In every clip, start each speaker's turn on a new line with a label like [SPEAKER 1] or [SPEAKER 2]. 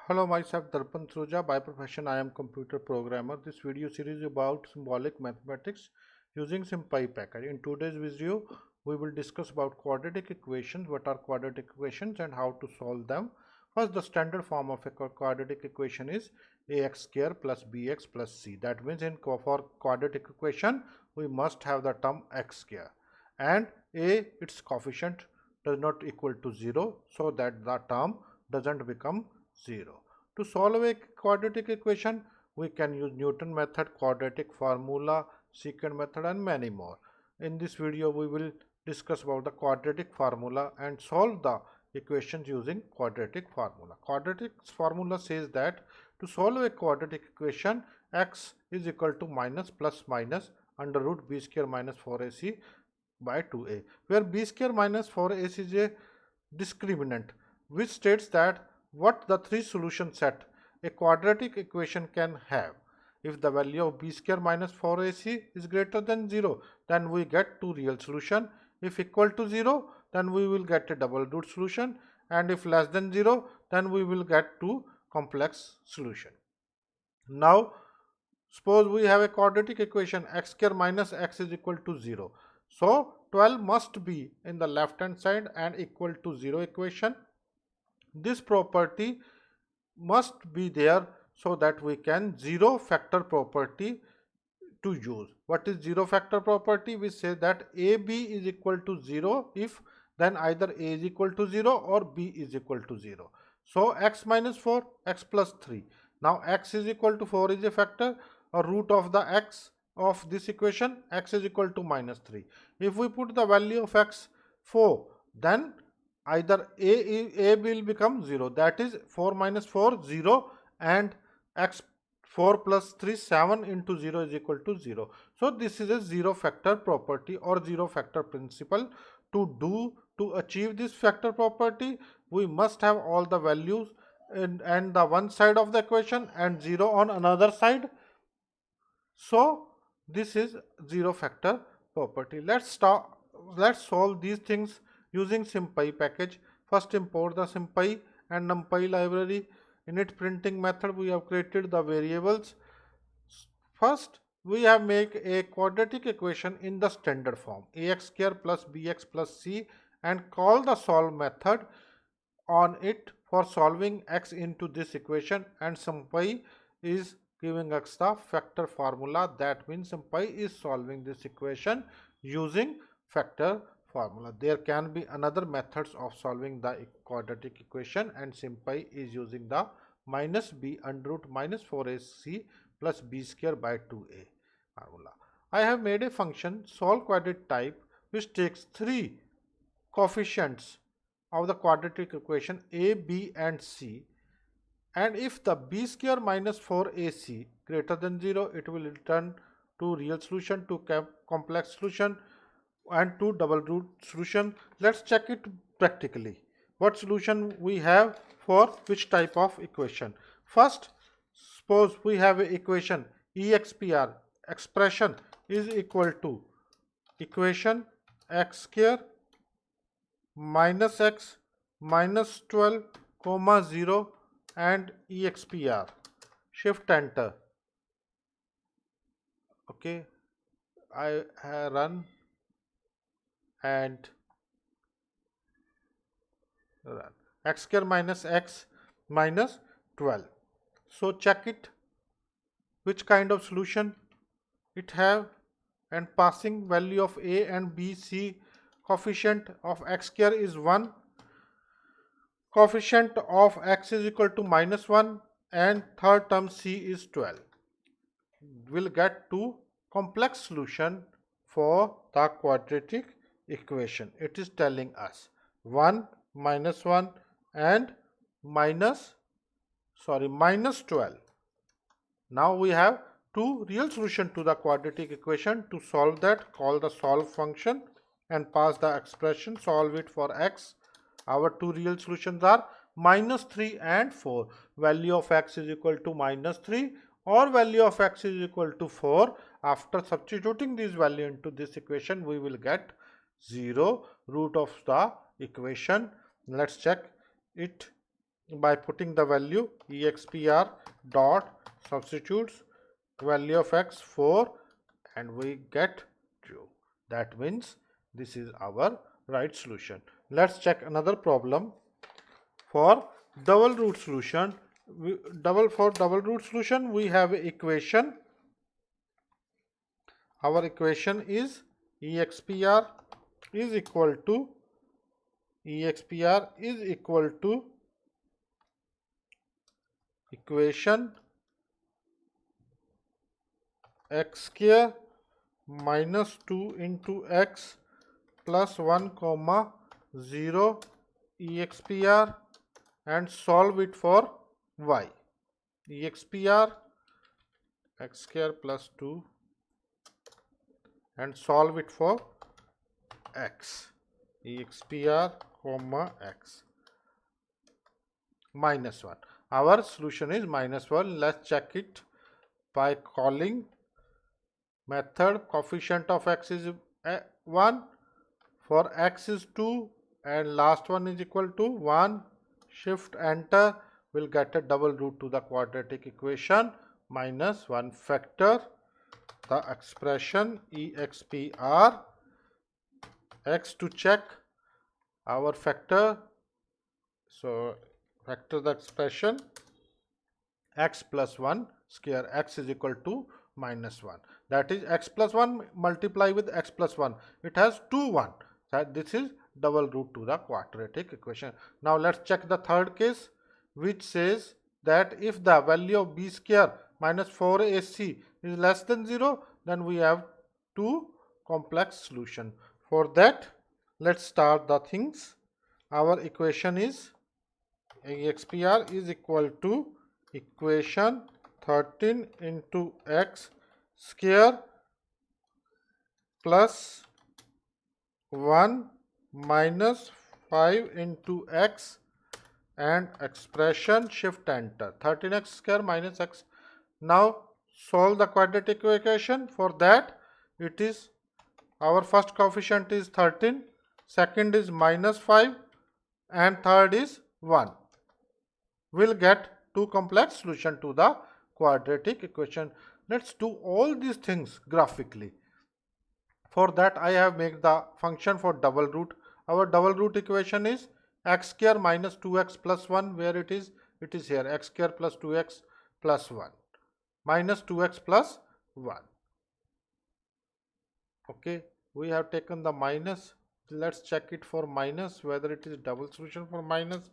[SPEAKER 1] Hello, myself Darpan Suja. By profession, I am computer programmer. This video series is about symbolic mathematics using SymPy package. In today's video, we will discuss about quadratic equations, what are quadratic equations and how to solve them. First, the standard form of a quadratic equation is ax square plus bx plus c. That means for quadratic equation, we must have the term x square and its coefficient does not equal to 0, so that the term doesn't become 0. To solve a quadratic equation, we can use Newton method, quadratic formula, secant method and many more. In this video, we will discuss about the quadratic formula and solve the equations using quadratic formula. Quadratic formula says that to solve a quadratic equation, x is equal to minus plus minus under root b square minus 4ac by 2a, where b square minus 4ac is a discriminant which states that what the three solution set a quadratic equation can have. If the value of b square minus 4ac is greater than 0, then we get two real solution. If equal to 0, then we will get a double root solution, and if less than 0, then we will get two complex solution. Now, suppose we have a quadratic equation x square minus x is equal to 0. So, 12 must be in the left hand side and equal to 0 equation. This property must be there so that we can zero factor property to use. What is zero factor property? We say that AB is equal to 0 if then either A is equal to 0 or B is equal to 0. So x minus 4, x plus 3. Now x is equal to 4 is a factor, or root of the x of this equation, x is equal to minus 3. If we put the value of x 4, then either a will become 0, that is 4 minus 4 0, and x 4 plus 3 7 into 0 is equal to 0. So this is a zero factor property or zero factor principle. To achieve this factor property, we must have all the values and the one side of the equation and 0 on another side. So this is zero factor property. Let's solve these things using SymPy package. First, import the SymPy and NumPy library. In its printing method, we have created the variables. First, we have make a quadratic equation in the standard form, ax square plus bx plus c, and call the solve method on it for solving x into this equation, and SymPy is giving us the factor formula. That means SymPy is solving this equation using factor formula. There can be another methods of solving the quadratic equation, and SymPy is using the minus b under root minus 4ac plus b square by 2a formula. I have made a function solve quadratic type which takes three coefficients of the quadratic equation a, b and c, and if the b square minus 4ac greater than 0, it will return to real solution, to complex solution and to double root solution. Let's check it practically. What solution we have for which type of equation? First, suppose we have an equation expr, expression is equal to equation x square minus x minus 12 comma 0 and expr. Shift enter. Okay, I run and run. X square minus x minus 12. So check it which kind of solution it have, and passing value of a and b, c. Coefficient of x square is 1, coefficient of x is equal to minus 1, and third term c is 12. We'll get to complex solution for the quadratic equation. It is telling us 1 minus 1 and minus 12. Now we have two real solution to the quadratic equation. To solve that, call the solve function and pass the expression, solve it for x. Our two real solutions are minus 3 and 4. Value of x is equal to minus 3 or value of x is equal to 4. After substituting this value into this equation, we will get 0, root of the equation. Let's check it. by putting the value expr dot substitutes value of x 4 and we get true. That means this is our right solution. Let's check another problem for double root solution. For double root solution we have equation. Our equation is expr is equal to equation x square minus 2 into x plus 1 comma 0 expr and solve it for y. expr x square plus 2 and solve it for x. expr comma x minus 1. Our solution is minus 1. Let's check it by calling method. Coefficient of x is 1, for x is 2 and last one is equal to 1. Shift enter will get a double root to the quadratic equation minus 1 factor. The expression expr x to check our factor. So factor the expression x plus 1 square x is equal to minus 1. That is x plus 1 multiply with x plus 1. It has 2 1. That this is double root to the quadratic equation. Now let's check the third case, which says that if the value of b square minus 4ac is less than 0, then we have two complex solution. For that, let's start the things. Our equation is expr is equal to equation 13 into x square plus 1 minus 5 into x and expression shift enter 13x square minus x. Now solve the quadratic equation. For that, it is our first coefficient is 13, second is minus 5 and third is 1. We'll get two complex solution to the quadratic equation. Let's do all these things graphically. For that, I have made the function for double root. Our double root equation is x square minus 2x plus 1. Where it is? It is here, x square plus 2x plus 1 minus 2x plus 1. Okay, we have taken the minus. Let's check it for minus, whether it is double solution for minus.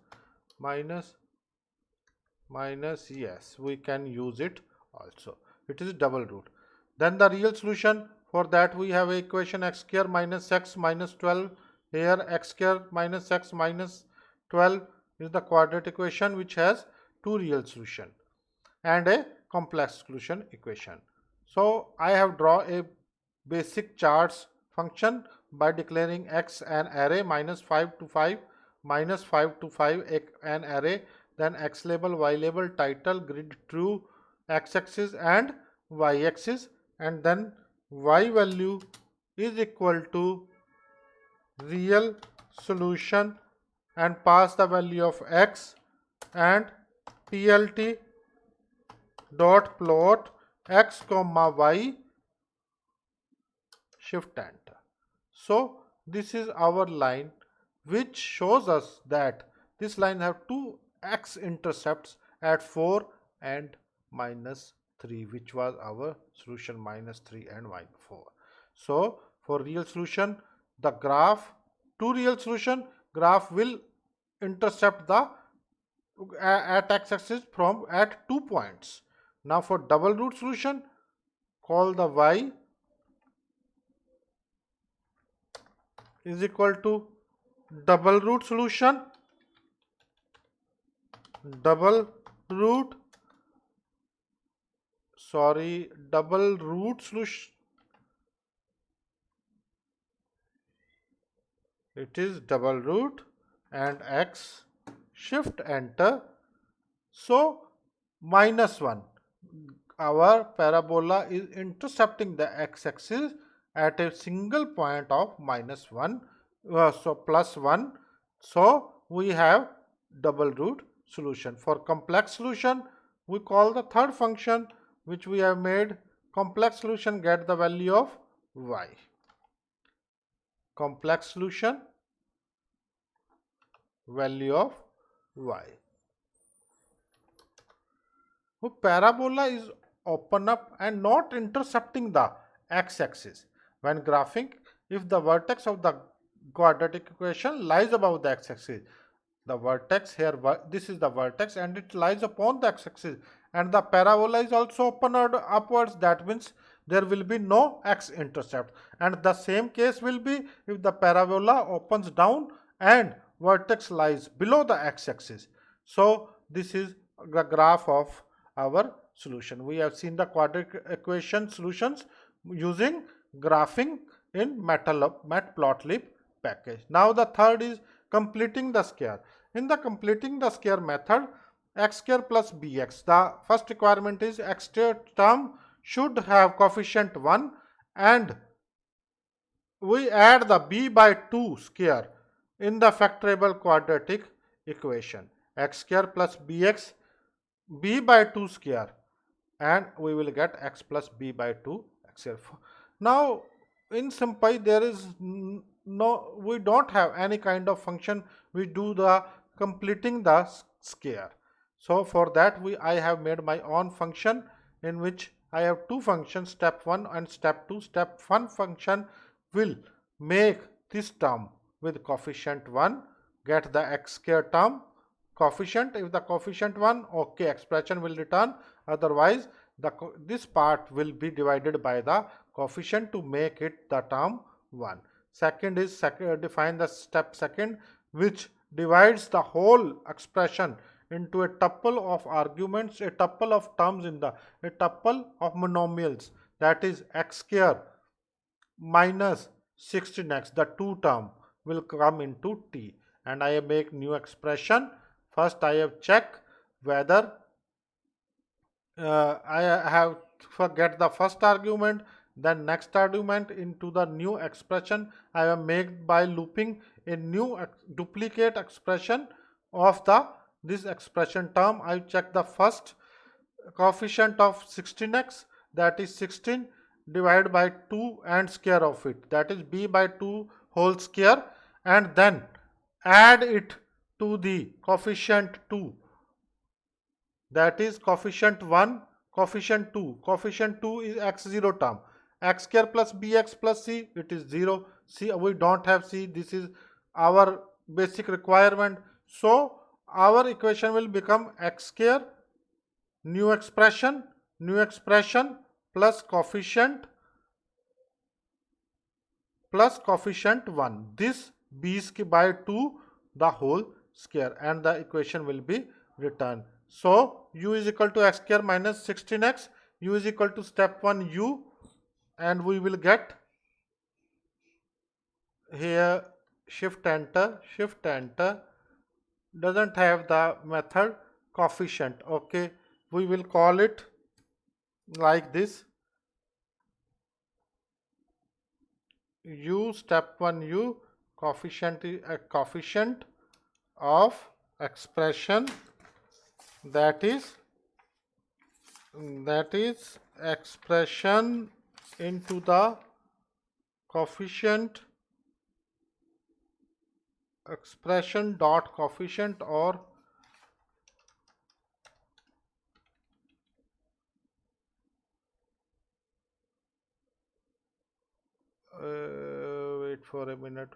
[SPEAKER 1] Yes, we can use it also. It is double root. Then the real solution, for that we have equation x square minus x minus 12. Here x square minus x minus 12 is the quadratic equation which has two real solution and a complex solution equation. So I have drawn a basic charts function by declaring x an array minus 5 to 5, minus 5 to 5 an array, then x label, y label, title, grid, true, x axis and y axis, and then y value is equal to real solution and pass the value of x and plt dot plot x comma y, shift enter. So this is our line which shows us that this line have two x intercepts at 4 and minus 3, which was our solution minus 3 and minus 4. So for real solution, the graph, two real solution, graph will intercept the at x-axis from at 2 points. Now for double root solution, call the y is equal to double root solution, double root solution, it is double root and x, shift enter. So minus 1, our parabola is intercepting the x-axis at a single point of minus 1, so plus 1. So we have double root solution. For complex solution, we call the third function which we have made complex solution get the value of y. Complex solution value of y. So parabola is open up and not intercepting the x-axis. When graphing, if the vertex of the quadratic equation lies above the x-axis, the vertex here, this is the vertex and it lies upon the x-axis, and the parabola is also open upwards, that means there will be no x-intercept. And the same case will be if the parabola opens down and vertex lies below the x-axis. So this is the graph of our solution. We have seen the quadratic equation solutions using graphing in matplotlib package. Now the third is completing the square. In the completing the square method, x square plus bx, the first requirement is x square term should have coefficient 1 and we add the b by 2 square in the factorable quadratic equation. X square plus bx, b by 2 square, and we will get x plus b by 2 x square. Now in SymPy there is no, we don't have any kind of function we do the completing the square. So for that I have made my own function in which I have two functions, step 1 and step 2. Step 1 function will make this term with coefficient 1, get the x square term coefficient. If the coefficient 1, okay, expression will return, otherwise this part will be divided by the coefficient to make it the term 1. Second is define the step second, which divides the whole expression into a tuple of arguments, a tuple of terms in the a tuple of monomials, that is x square minus 16x, the 2 term will come into t, and I make new expression. First I have check whether I have forget the first argument, then next argument into the new expression I have made by looping a new duplicate expression of the this expression term. I check the first coefficient of 16x, that is 16 divided by 2 and square of it, that is b by 2 whole square, and then add it to the coefficient 2, that is coefficient 1, coefficient 2. Coefficient 2 is x0 term. X square plus bx plus c, it is 0. C, we don't have c, this is our basic requirement. So our equation will become x square, new expression plus coefficient 1. This b by 2 the whole square, and the equation will be returned. So u is equal to x square minus 16x, u is equal to step 1 u, and we will get here shift enter doesn't have the method coefficient. Okay, we will call it like this, u step 1 u, coefficient is a coefficient of expression, that is expression into the coefficient, expression dot coefficient, or wait for a minute,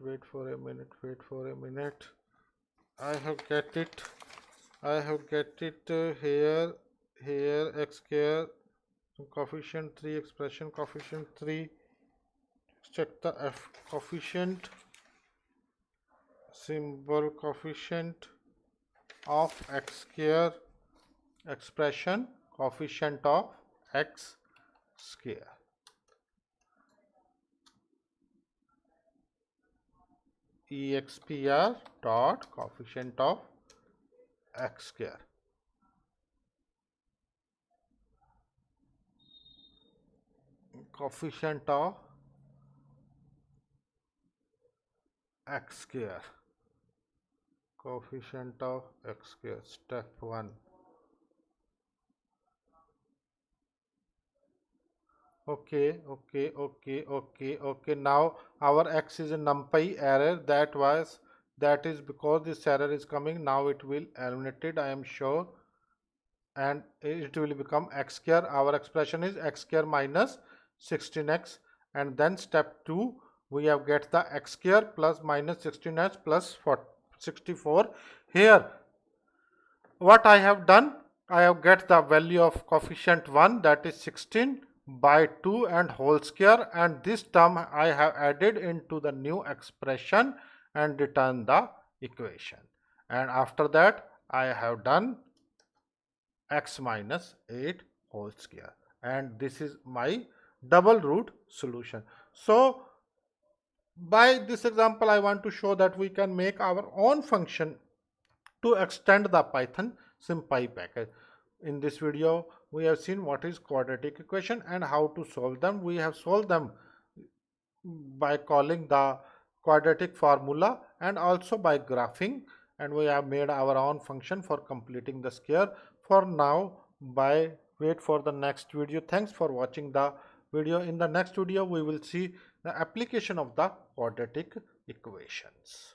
[SPEAKER 1] I have get it here x square coefficient 3, expression coefficient 3, check the f coefficient, symbol coefficient of x square, expression coefficient of x square, expr dot coefficient of x square, coefficient of x square, coefficient of x square, step 1. Okay. Now our x is a numpy error. That is because this error is coming. Now it will eliminate it, I am sure, and it will become x square. Our expression is x square minus 16x, and then step 2 we have get the x square plus minus 16x plus 64. Here what I have done, I have get the value of coefficient 1, that is 16 by 2 and whole square, and this term I have added into the new expression and return the equation. And after that I have done x minus 8 whole square, and this is my double root solution. So by this example I want to show that we can make our own function to extend the Python SymPy package. In this video we have seen what is quadratic equation and how to solve them. We have solved them by calling the quadratic formula and also by graphing, and we have made our own function for completing the square. For now, by wait for the next video. Thanks for watching the video. In the next video we will see the application of the quadratic equations.